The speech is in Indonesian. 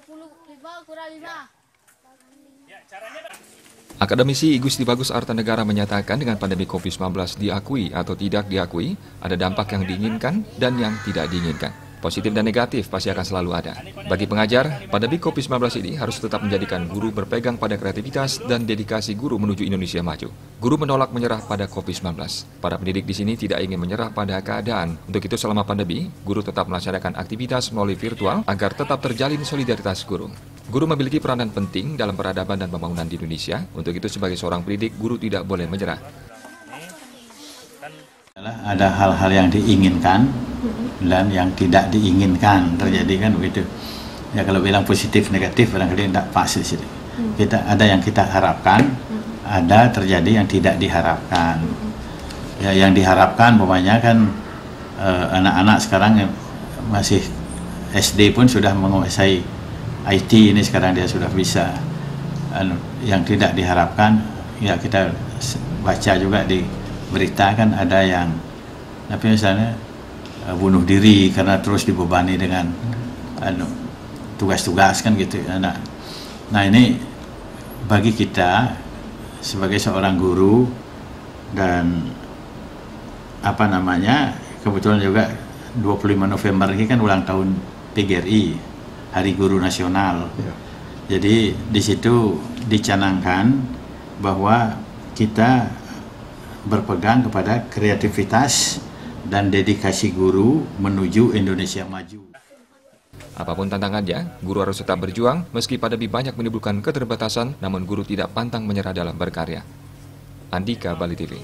25 kurang 5. Akademisi I Gusti Bagus Artanegara menyatakan dengan pandemi COVID-19 diakui atau tidak diakui, ada dampak yang diinginkan dan yang tidak diinginkan. Positif dan negatif pasti akan selalu ada. Bagi pengajar, pandemi COVID-19 ini harus tetap menjadikan guru berpegang pada kreativitas dan dedikasi guru menuju Indonesia maju. Guru menolak menyerah pada COVID-19. Para pendidik di sini tidak ingin menyerah pada keadaan. Untuk itu selama pandemi, guru tetap melaksanakan aktivitas melalui virtual agar tetap terjalin solidaritas guru. Guru memiliki peranan penting dalam peradaban dan pembangunan di Indonesia. Untuk itu sebagai seorang pendidik, guru tidak boleh menyerah. Ada hal-hal yang diinginkan dan yang tidak diinginkan terjadi kan begitu. Ya kalau bilang positif negatif barangkali tidak pas di sini. Kita ada yang kita harapkan, ada terjadi yang tidak diharapkan. Ya yang diharapkan umpamanya kan anak-anak sekarang yang masih SD pun sudah menguasai IT ini sekarang dia sudah bisa. Yang tidak diharapkan ya kita baca juga di berita kan ada yang tapi misalnya bunuh diri karena terus dibebani dengan tugas-tugas kan gitu. Nah ini bagi kita sebagai seorang guru dan kebetulan juga 25 November ini kan ulang tahun PGRI, Hari Guru Nasional. Jadi di situ dicanangkan bahwa kita berpegang kepada kreativitas dan dedikasi guru menuju Indonesia maju. Apapun tantangannya, guru harus tetap berjuang meski pandemi banyak menimbulkan keterbatasan, namun guru tidak pantang menyerah dalam berkarya. Andika, Bali TV.